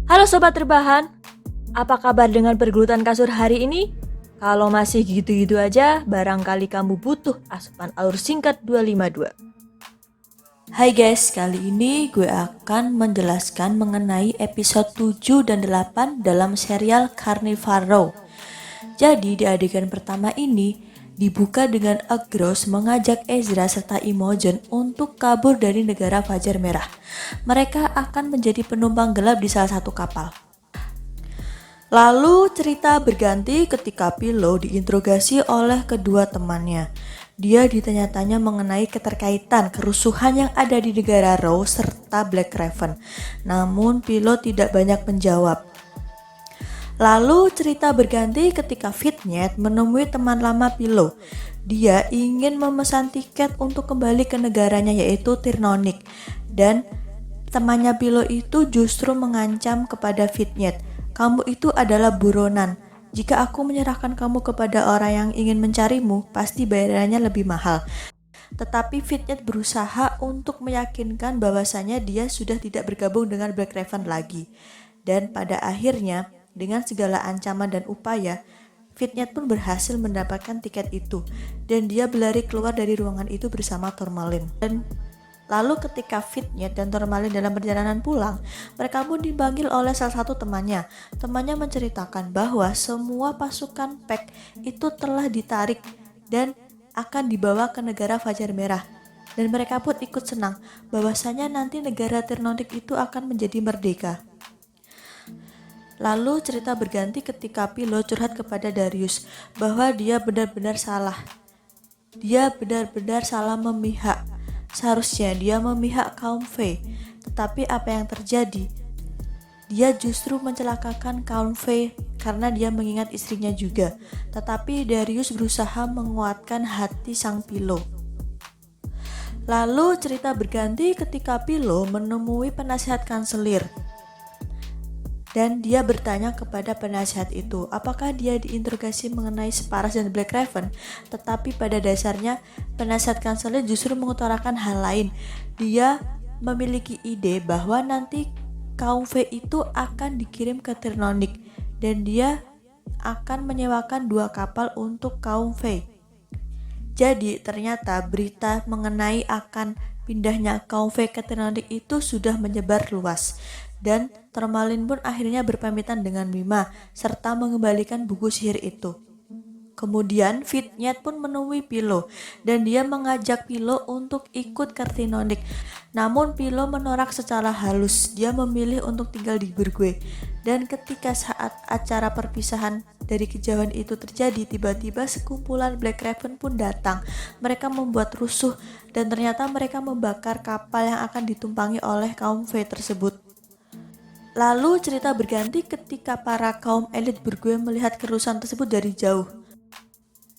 Halo Sobat Rebahan, apa kabar dengan pergelutan kasur hari ini? Kalau masih gitu-gitu aja, barangkali kamu butuh asupan alur singkat 252. Hai guys, kali ini gue akan menjelaskan mengenai episode 7 dan 8 dalam serial Carnival Row. Jadi di adegan pertama ini, dibuka dengan Agros mengajak Ezra serta Imogen untuk kabur dari negara Fajar Merah. Mereka akan menjadi penumpang gelap di salah satu kapal. Lalu cerita berganti ketika Pilo diinterogasi oleh kedua temannya. Dia ditanya-tanya mengenai keterkaitan kerusuhan yang ada di negara Row serta Black Raven. Namun Pilo tidak banyak menjawab. Lalu cerita berganti ketika Fitnyet menemui teman lama Pilo. Dia ingin memesan tiket untuk kembali ke negaranya yaitu Tirnonik. Dan temannya Pilo itu justru mengancam kepada Fitnyet. Kamu itu adalah buronan. Jika aku menyerahkan kamu kepada orang yang ingin mencarimu, pasti bayarannya lebih mahal. Tetapi Fitnyet berusaha untuk meyakinkan bahwasanya dia sudah tidak bergabung dengan Black Raven lagi. Dan pada akhirnya, dengan segala ancaman dan upaya, Fitnyet pun berhasil mendapatkan tiket itu. Dan dia berlari keluar dari ruangan itu bersama Tourmaline. Dan lalu ketika Fitnyet dan Tourmaline dalam perjalanan pulang, mereka pun dipanggil oleh salah satu temannya. Temannya menceritakan bahwa semua pasukan Pack itu telah ditarik dan akan dibawa ke negara Fajar Merah. Dan mereka pun ikut senang bahwasanya nanti negara Tirnonik itu akan menjadi merdeka. Lalu cerita berganti ketika Pilo curhat kepada Darius bahwa dia benar-benar salah. Dia benar-benar salah memihak. Seharusnya dia memihak kaum Fae. Tetapi apa yang terjadi? Dia justru mencelakakan kaum Fae karena dia mengingat istrinya juga. Tetapi Darius berusaha menguatkan hati sang Pilo. Lalu cerita berganti ketika Pilo menemui penasihat kanselir. Dan dia bertanya kepada penasihat itu, apakah dia diinterogasi mengenai Separas dan Black Raven? Tetapi pada dasarnya penasihat kanselir justru mengutarakan hal lain. Dia memiliki ide bahwa nanti kaum Fae itu akan dikirim ke Tirnonik dan dia akan menyewakan 2 kapal untuk kaum Fae. Jadi ternyata berita mengenai akan pindahnya kaum Fae ke Tirnonik itu sudah menyebar luas. Dan Tourmaline pun akhirnya berpamitan dengan Mima serta mengembalikan buku sihir itu. Kemudian Fitnyet pun menemui Pilo dan dia mengajak Pilo untuk ikut ke Tirnonik. Namun Pilo menolak secara halus. Dia memilih untuk tinggal di Burgue. Dan ketika saat acara perpisahan dari kejauhan itu terjadi, tiba-tiba sekumpulan Black Raven pun datang. Mereka membuat rusuh dan ternyata mereka membakar kapal yang akan ditumpangi oleh kaum Fae tersebut. Lalu cerita berganti ketika para kaum elit Burgue melihat kerusuhan tersebut dari jauh.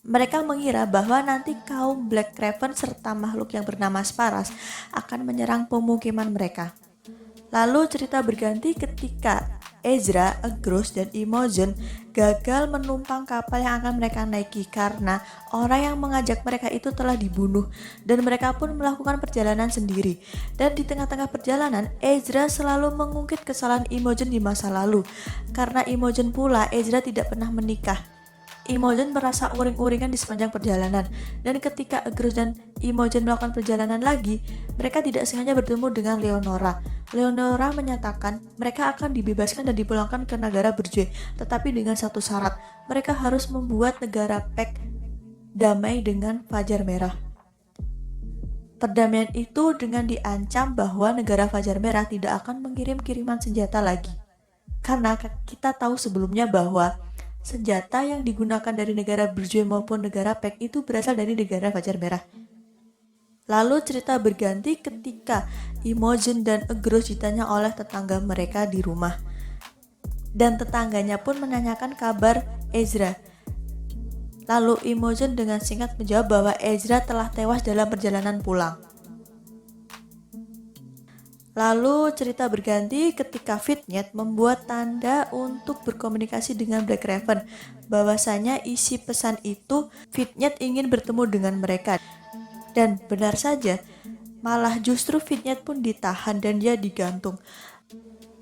Mereka mengira bahwa nanti kaum Black Raven serta makhluk yang bernama Separas akan menyerang pemukiman mereka. Lalu cerita berganti ketika Ezra, Agros, dan Imogen gagal menumpang kapal yang akan mereka naiki karena orang yang mengajak mereka itu telah dibunuh dan mereka pun melakukan perjalanan sendiri. Dan di tengah-tengah perjalanan, Ezra selalu mengungkit kesalahan Imogen di masa lalu. Karena Imogen pula, Ezra tidak pernah menikah. Imogen merasa uring-uringan di sepanjang perjalanan, dan ketika Agros dan Imogen melakukan perjalanan lagi, mereka tidak sengaja bertemu dengan Leonora. Leonora menyatakan mereka akan dibebaskan dan dipulangkan ke negara Burgue, tetapi dengan satu syarat, mereka harus membuat negara Pack damai dengan Fajar Merah. Perdamaian itu dengan diancam bahwa negara Fajar Merah tidak akan mengirim kiriman senjata lagi. Karena kita tahu sebelumnya bahwa senjata yang digunakan dari negara Burgue maupun negara Pack itu berasal dari negara Fajar Merah. Lalu cerita berganti ketika Imogen dan Agros ditanya oleh tetangga mereka di rumah. Dan tetangganya pun menanyakan kabar Ezra. Lalu Imogen dengan singkat menjawab bahwa Ezra telah tewas dalam perjalanan pulang. Lalu cerita berganti ketika Fitnyet membuat tanda untuk berkomunikasi dengan Black Raven. Bahwasanya isi pesan itu Fitnyet ingin bertemu dengan mereka. Dan benar saja, malah justru Fitnyet pun ditahan dan dia digantung.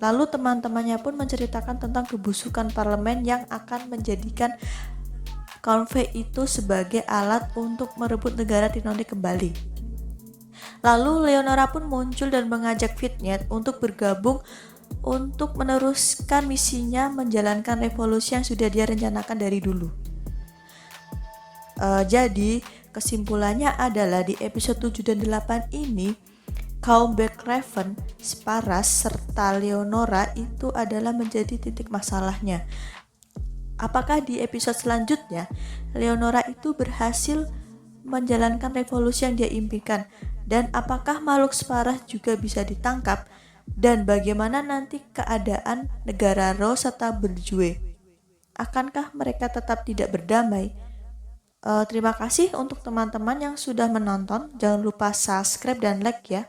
Lalu teman-temannya pun menceritakan tentang kebusukan parlemen yang akan menjadikan Convey itu sebagai alat untuk merebut negara Tinone kembali. Lalu Leonora pun muncul dan mengajak Vignette untuk bergabung untuk meneruskan misinya menjalankan revolusi yang sudah dia rencanakan dari dulu. Jadi kesimpulannya adalah di episode 7 dan 8 ini kaum Black Raven, Sparas, serta Leonora itu adalah menjadi titik masalahnya. Apakah di episode selanjutnya Leonora itu berhasil menjalankan revolusi yang dia impikan, dan apakah makhluk Sparas juga bisa ditangkap, dan bagaimana nanti keadaan negara Rose serta Berjue? Akankah mereka tetap tidak berdamai? Terima kasih untuk teman-teman yang sudah menonton. Jangan lupa subscribe dan like ya.